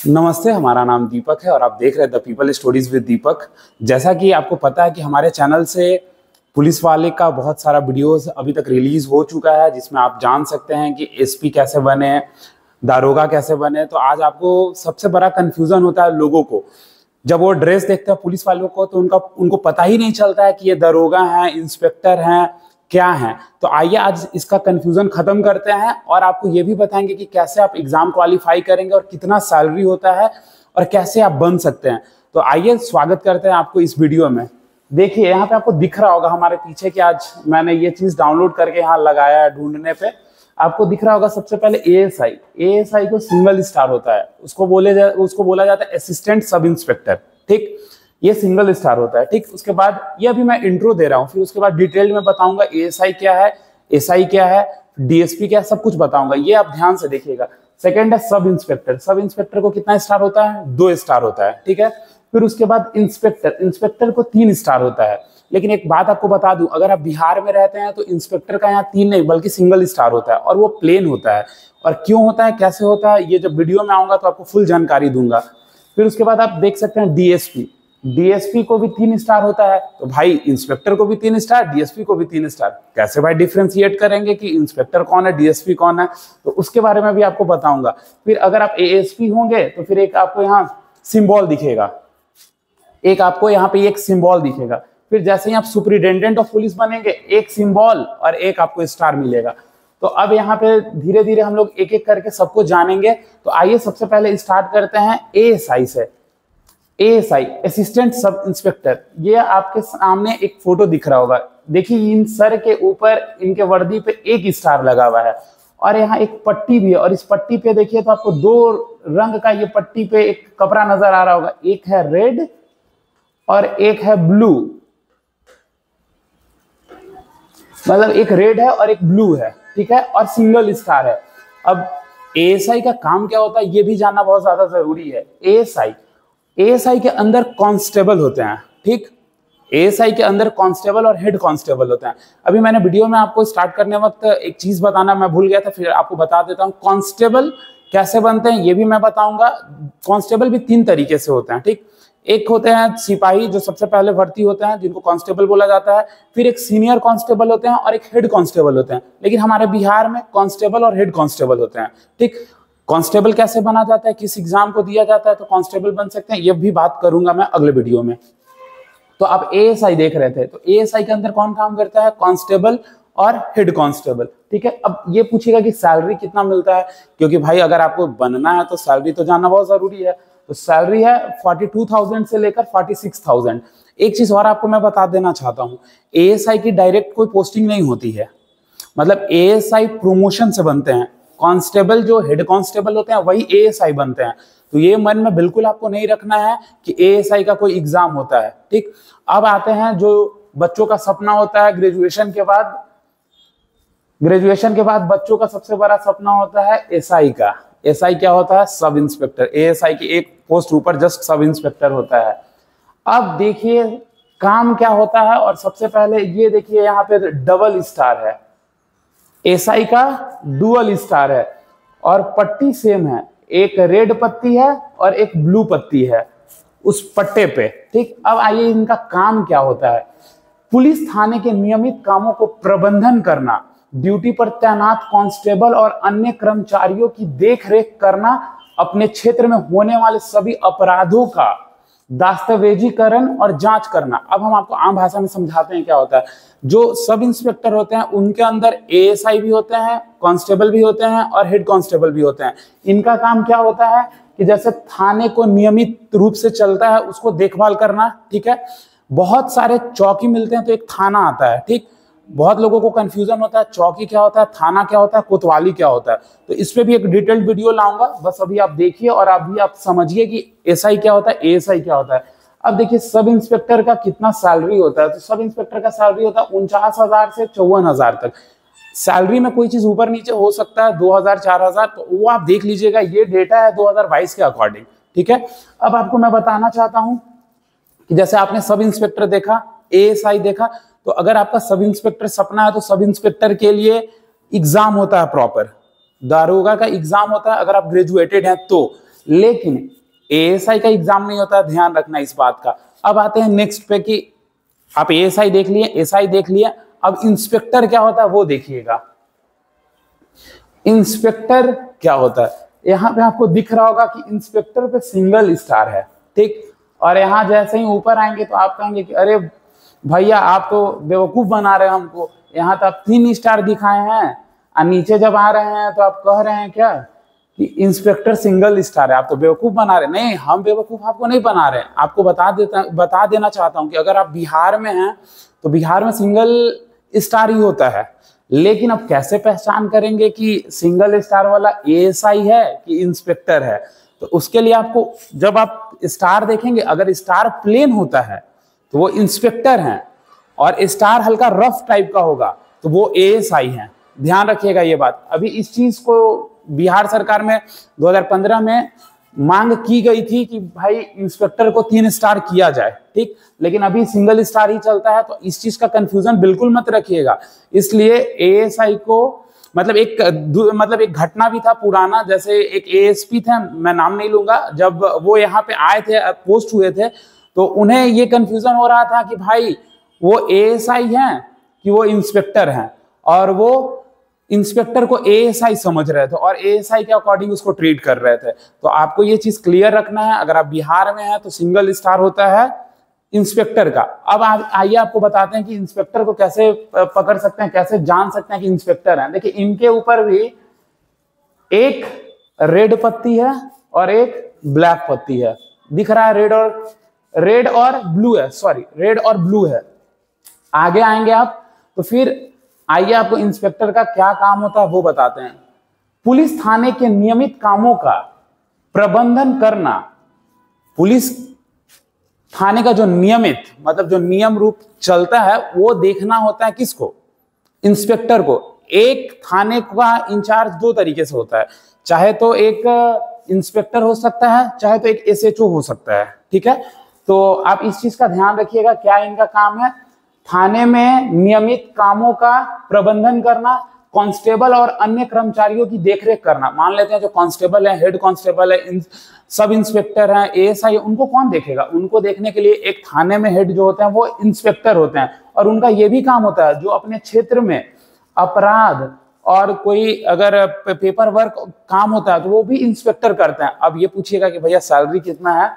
नमस्ते, हमारा नाम दीपक है और आप देख रहे हैं द पीपल स्टोरीज विद दीपक। जैसा कि आपको पता है कि हमारे चैनल से पुलिस वाले का बहुत सारा वीडियोस अभी तक रिलीज हो चुका है, जिसमें आप जान सकते हैं कि एसपी कैसे बने, दारोगा कैसे बने। तो आज आपको सबसे बड़ा कंफ्यूजन होता है लोगों को, जब वो ड्रेस देखते हैं पुलिस वालों को तो उनको पता ही नहीं चलता है कि ये दरोगा हैं, इंस्पेक्टर हैं, क्या है। तो आइए आज इसका कंफ्यूजन खत्म करते हैं और आपको ये भी बताएंगे कि कैसे आप एग्जाम क्वालिफाई करेंगे और कितना सैलरी होता है और कैसे आप बन सकते हैं। तो आइए स्वागत करते हैं आपको इस वीडियो में। देखिए यहाँ पे आपको दिख रहा होगा हमारे पीछे कि आज मैंने ये चीज डाउनलोड करके यहाँ लगाया है ढूंढने पे। आपको दिख रहा होगा सबसे पहले एएसआई को सिंगल स्टार होता है, उसको बोला जाता है असिस्टेंट सब इंस्पेक्टर। ठीक, ये सिंगल स्टार होता है। ठीक, उसके बाद ये अभी मैं इंट्रो दे रहा हूँ, फिर उसके बाद डिटेल में बताऊंगा एएसआई क्या है, एसआई क्या है, डीएसपी क्या है, सब कुछ बताऊंगा। ये आप ध्यान से देखिएगा। सेकंड है सब इंस्पेक्टर। सब इंस्पेक्टर को कितना स्टार होता है? 2 स्टार होता है। ठीक है, फिर उसके बाद इंस्पेक्टर को 3 स्टार होता है। लेकिन एक बात आपको बता दूं, अगर आप बिहार में रहते हैं तो इंस्पेक्टर का यहाँ 3 नहीं बल्कि सिंगल स्टार होता है और वो प्लेन होता है। और क्यों होता है, कैसे होता है, ये जब वीडियो में आऊंगा तो आपको फुल जानकारी दूंगा। फिर उसके बाद आप देख सकते हैं डीएसपी को भी 3 स्टार होता है। तो भाई इंस्पेक्टर को भी 3 स्टार, डीएसपी को भी 3 स्टार। कैसे भाई डिफ्रेंशिएट करेंगे कि इंस्पेक्टर कौन है, डीएसपी कौन है, तो उसके बारे में भी आपको बताऊंगा। फिर अगर आप एएसपी होंगे तो फिर एक आपको यहाँ सिंबल दिखेगा, एक सिंबल दिखेगा। फिर जैसे ही आप सुपरिटेंडेंट ऑफ पुलिस बनेंगे, एक सिंबल और एक आपको स्टार मिलेगा। तो अब यहाँ पे धीरे धीरे हम लोग एक एक करके सबको जानेंगे। तो आइए सबसे पहले स्टार्ट करते हैं एएसआई से। एएसआई असिस्टेंट सब इंस्पेक्टर, ये आपके सामने एक फोटो दिख रहा होगा। देखिए इन सर के ऊपर इनके वर्दी पे 1 स्टार लगा हुआ है और यहाँ एक पट्टी भी है। और इस पट्टी पे देखिए तो आपको 2 रंग का ये पट्टी पे एक कपड़ा नजर आ रहा होगा, एक है रेड और एक है ब्लू। मतलब एक रेड है और एक ब्लू है। ठीक है, और सिंगल स्टार है। अब एएसआई का काम क्या होता है ये भी जानना बहुत ज्यादा जरूरी है। एएसआई के अंदर कांस्टेबल होते हैं। ठीक, एएसआई के अंदर कांस्टेबल और हेड कांस्टेबल होते हैं। अभी मैंने वीडियो में आपको स्टार्ट करने वक्त एक चीज बताना मैं भूल गया था, फिर आपको बता देता हूं। कांस्टेबल कैसे बनते हैं ये भी मैं बताऊंगा। कांस्टेबल भी 3 तरीके से होते हैं। ठीक, एक होते हैं सिपाही जो सबसे पहले भर्ती होते हैं, जिनको कांस्टेबल बोला जाता है। फिर एक सीनियर कांस्टेबल होते हैं और एक हेड कांस्टेबल होते हैं। लेकिन हमारे बिहार में कांस्टेबल और हेड कांस्टेबल होते हैं। ठीक, कांस्टेबल कैसे बना जाता है, किस एग्जाम को दिया जाता है तो कांस्टेबल बन सकते हैं, ये भी बात करूंगा मैं अगले वीडियो में। तो आप एएसआई देख रहे थे, तो एएसआई के अंदर कौन काम करता है? कांस्टेबल और हेड कांस्टेबल। ठीक है, अब ये पूछेगा कि सैलरी कितना मिलता है, क्योंकि भाई अगर आपको बनना है तो सैलरी तो जानना बहुत जरूरी है। तो सैलरी है 42,000 से लेकर 46,000। एक चीज और आपको मैं बता देना चाहता हूँ, एएसआई की डायरेक्ट कोई पोस्टिंग नहीं होती है। मतलब एएसआई प्रमोशन से बनते हैं। कांस्टेबल जो हेड कांस्टेबल होते हैं वही एएसआई बनते हैं। तो ये मन में बिल्कुल आपको नहीं रखना है कि एएसआई का कोई एग्जाम होता है। ठीक, अब आते हैं जो बच्चों का सपना होता है ग्रेजुएशन के बाद बच्चों का सबसे बड़ा सपना होता है एसआई का। एसआई क्या होता है? Sub inspector. एएसआई की एक पोस्ट ऊपर जस्ट सब इंस्पेक्टर होता है। अब देखिए काम क्या होता है, और सबसे पहले ये देखिए यहाँ पे डबल स्टार है, एसआई का डुअल स्टार है और पट्टी सेम है, एक रेड पत्ती है और एक ब्लू पत्ती है उस पट्टे पे। ठीक, अब आइए इनका काम क्या होता है। पुलिस थाने के नियमित कामों को प्रबंधन करना, ड्यूटी पर तैनात कांस्टेबल और अन्य कर्मचारियों की देखरेख करना, अपने क्षेत्र में होने वाले सभी अपराधों का दस्तावेजीकरण और जांच करना। अब हम आपको आम भाषा में समझाते हैं क्या होता है। जो सब इंस्पेक्टर होते हैं उनके अंदर एएसआई भी होते हैं, कांस्टेबल भी होते हैं और हेड कांस्टेबल भी होते हैं। इनका काम क्या होता है कि जैसे थाने को नियमित रूप से चलता है उसको देखभाल करना। ठीक है, बहुत सारे चौकी मिलते हैं तो एक थाना आता है। ठीक, बहुत लोगों को कंफ्यूजन होता है चौकी क्या होता है, थाना क्या होता है, कोतवाली क्या होता है। तो इस पे भी एक डिटेल्ड वीडियो लाऊंगा, बस अभी आप देखिए और अभी आप समझिए कि एसआई क्या होता है, एएसआई क्या होता है। अब देखिए सब इंस्पेक्टर का कितना सैलरी होता है। तो सब इंस्पेक्टर का सैलरी होता है 49,000 से 54,000 तक। सैलरी में कोई चीज ऊपर नीचे हो सकता है, 2,000 4,000, तो वो आप देख लीजिएगा। ये डेटा है 2022 के अकॉर्डिंग। ठीक है, अब आपको मैं बताना चाहता हूं कि जैसे आपने सब इंस्पेक्टर देखा, एएसआई देखा, तो अगर आपका सब इंस्पेक्टर सपना है तो सब इंस्पेक्टर के लिए एग्जाम होता है प्रॉपर, दारोगा का एग्जाम होता है अगर आप ग्रेजुएटेड हैं तो। लेकिन एएसआई का एग्जाम नहीं होता, ध्यान रखना इस बात का। अब आते हैं नेक्स्ट पे कि आप एएसआई देख लिए, एसआई देख लिए, अब इंस्पेक्टर क्या होता है वो देखिएगा। इंस्पेक्टर क्या होता है, यहाँ पे आपको दिख रहा होगा कि इंस्पेक्टर पे सिंगल स्टार है, ठीक। और यहाँ जैसे ही ऊपर आएंगे तो आप कहेंगे कि अरे भैया आप तो बेवकूफ बना रहे हैं हमको, यहाँ तो आप 3 स्टार दिखाए हैं और नीचे जब आ रहे हैं तो आप कह रहे हैं क्या कि इंस्पेक्टर सिंगल स्टार है, आप तो बेवकूफ बना रहे हैं। नहीं, हम बेवकूफ आपको नहीं बना रहे हैं, आपको बता देना चाहता हूं कि अगर आप बिहार में हैं तो बिहार में सिंगल स्टार ही होता है। लेकिन अब कैसे पहचान करेंगे कि सिंगल स्टार वाला एएसआई है कि इंस्पेक्टर है, तो उसके लिए आपको जब आप स्टार देखेंगे, अगर स्टार प्लेन होता है तो वो इंस्पेक्टर हैं, और स्टार हल्का रफ टाइप का होगा तो वो एएसआई हैं। ध्यान रखिएगा ये बात। अभी इस चीज को बिहार सरकार में 2015 में मांग की गई थी कि भाई इंस्पेक्टर को 3 स्टार किया जाए, ठीक, लेकिन अभी सिंगल स्टार ही चलता है, तो इस चीज का कंफ्यूजन बिल्कुल मत रखिएगा। इसलिए एएसआई को मतलब एक घटना भी था पुराना, जैसे एक एएसपी थे, मैं नाम नहीं लूंगा, जब वो यहाँ पे आए थे, पोस्ट हुए थे, तो उन्हें ये कंफ्यूजन हो रहा था कि भाई वो एएसआई हैं कि वो इंस्पेक्टर हैं, और वो इंस्पेक्टर को एएसआई समझ रहे थे और एएसआई के अकॉर्डिंग उसको ट्रीट कर रहे थे। तो आपको ये चीज क्लियर रखना है, अगर आप बिहार में हैं तो सिंगल स्टार होता है इंस्पेक्टर का। अब आइए आपको बताते हैं कि इंस्पेक्टर को कैसे पकड़ सकते हैं, कैसे जान सकते हैं कि इंस्पेक्टर हैं। देखिए इनके ऊपर भी एक रेड पत्ती है और एक ब्लैक पत्ती है, दिख रहा है, रेड और ब्लू है, सॉरी रेड और ब्लू है। आगे आएंगे आप तो फिर आइए आपको इंस्पेक्टर का क्या काम होता है वो बताते हैं। पुलिस थाने के नियमित कामों का प्रबंधन करना, पुलिस थाने का जो नियमित मतलब जो नियम रूप चलता है वो देखना होता है किसको, इंस्पेक्टर को। एक थाने का इंचार्ज 2 तरीके से होता है, चाहे तो एक इंस्पेक्टर हो सकता है, चाहे तो एक एसएचओ हो सकता है, ठीक है। तो आप इस चीज का ध्यान रखिएगा, क्या इनका काम है, थाने में नियमित कामों का प्रबंधन करना, कांस्टेबल और अन्य कर्मचारियों की देखरेख करना। मान लेते हैं जो कांस्टेबल है, हेड कांस्टेबल है, सब इंस्पेक्टर हैं, एएसआई, उनको कौन देखेगा, उनको देखने के लिए एक थाने में हेड जो होते हैं वो इंस्पेक्टर होते हैं, और उनका ये भी काम होता है जो अपने क्षेत्र में अपराध और कोई अगर पेपर वर्क काम होता है तो वो भी इंस्पेक्टर करते हैं। अब ये पूछिएगा कि भैया सैलरी कितना है,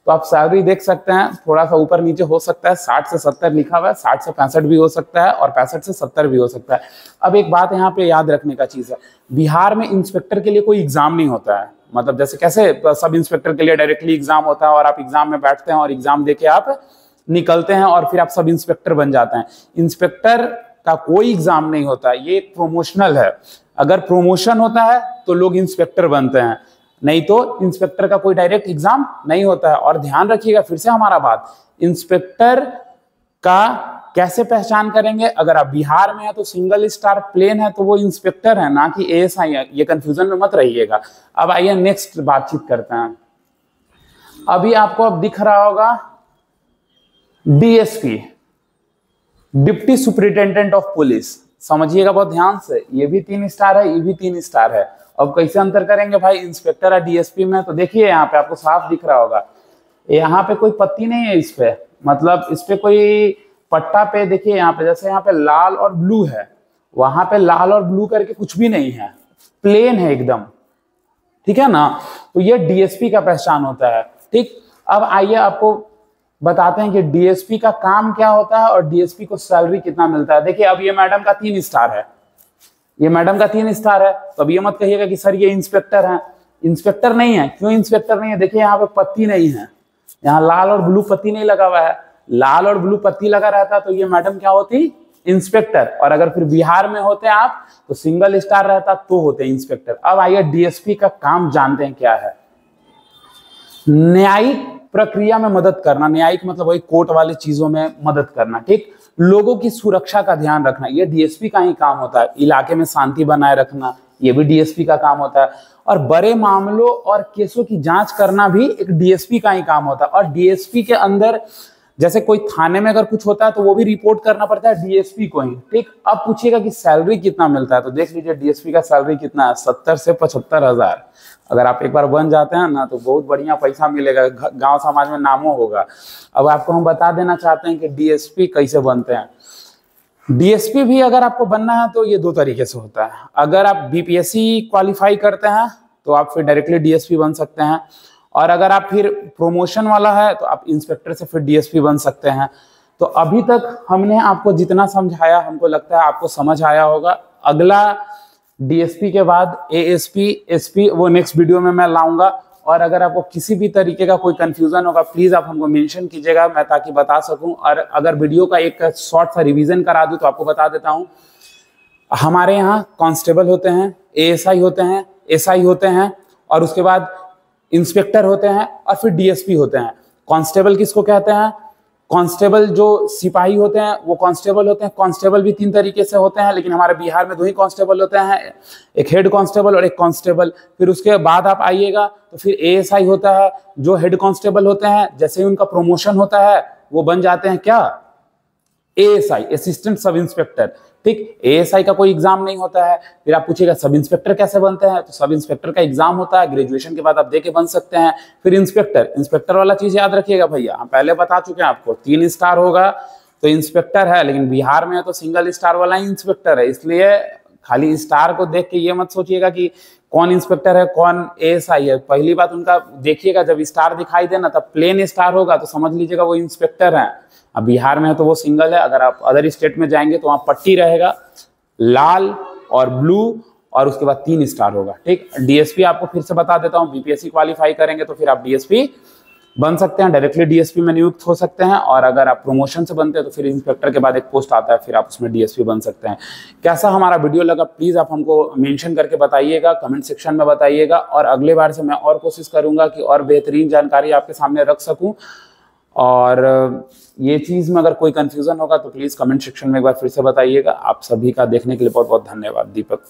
तो आप सैलरी देख सकते हैं, थोड़ा सा ऊपर नीचे हो सकता है, 60 से 70 लिखा हुआ है, 60 से 65 भी हो सकता है और 65 से 70 भी हो सकता है। अब एक बात यहाँ पे याद रखने का चीज है, बिहार में इंस्पेक्टर के लिए कोई एग्जाम नहीं होता है, मतलब जैसे कैसे सब इंस्पेक्टर के लिए डायरेक्टली एग्जाम होता है और आप एग्जाम में बैठते हैं और एग्जाम देके आप निकलते हैं और फिर आप सब इंस्पेक्टर बन जाते हैं। इंस्पेक्टर का कोई एग्जाम नहीं होता है, ये प्रोमोशनल है। अगर प्रमोशन होता है तो लोग इंस्पेक्टर बनते हैं, नहीं तो इंस्पेक्टर का कोई डायरेक्ट एग्जाम नहीं होता है। और ध्यान रखिएगा फिर से हमारा बात, इंस्पेक्टर का कैसे पहचान करेंगे, अगर आप बिहार में है तो सिंगल स्टार प्लेन है तो वो इंस्पेक्टर है, ना कि एएसआई है, ये कंफ्यूजन में मत रहिएगा। अब आइए नेक्स्ट बातचीत करते हैं। अभी आपको अब दिख रहा होगा DSP, deputy superintendent of police, समझिएगा बहुत ध्यान से, ये भी 3 स्टार है, ये भी 3 स्टार है। अब कैसे अंतर करेंगे भाई इंस्पेक्टर और डीएसपी में, तो देखिए यहाँ पे आपको साफ दिख रहा होगा, यहाँ पे कोई पत्ती नहीं है इस पे, मतलब इस पे कोई पट्टा पे, देखिए यहाँ पे जैसे यहाँ पे लाल और ब्लू है, वहां पे लाल और ब्लू करके कुछ भी नहीं है, प्लेन है एकदम, ठीक है ना। तो ये डीएसपी का पहचान होता है, ठीक। अब आइए आपको बताते हैं कि डीएसपी का काम क्या होता है और डीएसपी को सैलरी कितना मिलता है। देखिए अब ये मैडम का 3 स्टार है, ये मैडम का 3 स्टार है, तो अब ये मत कहिएगा कि सर ये इंस्पेक्टर है, इंस्पेक्टर नहीं है। क्यों इंस्पेक्टर नहीं है, देखिए यहाँ पे पत्ती नहीं है, यहाँ लाल और ब्लू पत्ती नहीं लगा हुआ है, लाल और ब्लू पत्ती लगा रहता तो ये मैडम क्या होती, इंस्पेक्टर। और अगर फिर बिहार में होते आप तो सिंगल स्टार रहता तो होते इंस्पेक्टर। अब आइए डीएसपी का काम जानते हैं क्या है। न्यायिक प्रक्रिया में मदद करना, न्यायिक मतलब वही कोर्ट वाली चीजों में मदद करना, ठीक। लोगों की सुरक्षा का ध्यान रखना, ये डीएसपी का ही काम होता है। इलाके में शांति बनाए रखना, ये भी डीएसपी का काम होता है। और बड़े मामलों और केसों की जांच करना भी एक डीएसपी का ही काम होता है। और डीएसपी के अंदर जैसे कोई थाने में अगर कुछ होता है तो वो भी रिपोर्ट करना पड़ता है डीएसपी को ही, ठीक। अब पूछिएगा कि सैलरी कितना मिलता है, तो देख लीजिए डीएसपी का सैलरी कितना है, 70 से 75,000। अगर आप एक बार बन जाते हैं ना तो बहुत बढ़िया पैसा मिलेगा, गांव समाज में नामो होगा। अब आपको हम बता देना चाहते हैं कि डीएसपी कैसे बनते हैं। डीएसपी भी अगर आपको बनना है तो ये 2 तरीके से होता है। अगर आप बीपीएससी क्वालिफाई करते हैं तो आप फिर डायरेक्टली डीएसपी बन सकते हैं, और अगर आप फिर प्रमोशन वाला है तो आप इंस्पेक्टर से फिर डीएसपी बन सकते हैं। तो अभी तक हमने आपको जितना समझाया, हमको लगता है आपको समझ आया होगा। अगला डीएसपी के बाद एएसपी, एसपी वो नेक्स्ट वीडियो में मैं लाऊंगा। और अगर आपको किसी भी तरीके का कोई कंफ्यूजन होगा प्लीज आप हमको मेंशन कीजिएगा, मैं ताकि बता सकूं। और अगर वीडियो का एक शॉर्ट सा रिवीजन करा दूं तो आपको बता देता हूं, हमारे यहाँ कांस्टेबल होते हैं, एएसआई होते हैं, एसआई होते हैं, और उसके बाद इंस्पेक्टर होते हैं, और फिर डीएसपी होते हैं। कांस्टेबल किसको कहते हैं? कांस्टेबल जो सिपाही होते हैं वो कांस्टेबल होते हैं। कांस्टेबल भी 3 तरीके से होते हैं, लेकिन हमारे बिहार में 2 ही कांस्टेबल होते हैं, एक हेड कांस्टेबल और एक कांस्टेबल। फिर उसके बाद आप आइएगा तो फिर एएसआई होता है, जो हेड कांस्टेबल होते हैं, जैसे ही उनका प्रमोशन होता है वो बन जाते हैं क्या? एएसआई, असिस्टेंट सब इंस्पेक्टर, ठीक। एएसआई का कोई एग्जाम नहीं होता है। फिर आप पूछिएगा सब इंस्पेक्टर कैसे बनते हैं, तो सब इंस्पेक्टर का एग्जाम होता है, ग्रेजुएशन के बाद आप देके बन सकते हैं। फिर इंस्पेक्टर, इंस्पेक्टर वाला चीज याद रखिएगा भैया, हम पहले बता चुके हैं आपको, 3 स्टार होगा तो इंस्पेक्टर है, लेकिन बिहार में तो सिंगल स्टार वाला ही इंस्पेक्टर है। इसलिए खाली स्टार को देख के ये मत सोचिएगा कि कौन इंस्पेक्टर है कौन एएसआई है। पहली बात उनका देखिएगा, जब स्टार दिखाई देना तब प्लेन स्टार होगा तो समझ लीजिएगा वो इंस्पेक्टर है। अब बिहार में है तो वो सिंगल है, अगर आप अदर स्टेट में जाएंगे तो वहां पट्टी रहेगा लाल और ब्लू, और उसके बाद 3 स्टार होगा, ठीक। डीएसपी आपको फिर से बता देता हूं, बीपीएससी क्वालिफाई करेंगे तो फिर आप डीएसपी बन सकते हैं, डायरेक्टली डीएसपी में नियुक्त हो सकते हैं। और अगर आप प्रमोशन से बनते हैं तो फिर इंस्पेक्टर के बाद एक पोस्ट आता है, फिर आप उसमें डीएसपी बन सकते हैं। कैसा हमारा वीडियो लगा प्लीज आप हमको मेंशन करके बताइएगा, कमेंट सेक्शन में बताइएगा। और अगले बार से मैं और कोशिश करूंगा कि और बेहतरीन जानकारी आपके सामने रख सकूं। और ये चीज में अगर कोई कंफ्यूजन होगा तो प्लीज कमेंट सेक्शन में एक बार फिर से बताइएगा। आप सभी का देखने के लिए बहुत बहुत धन्यवाद। दीपक।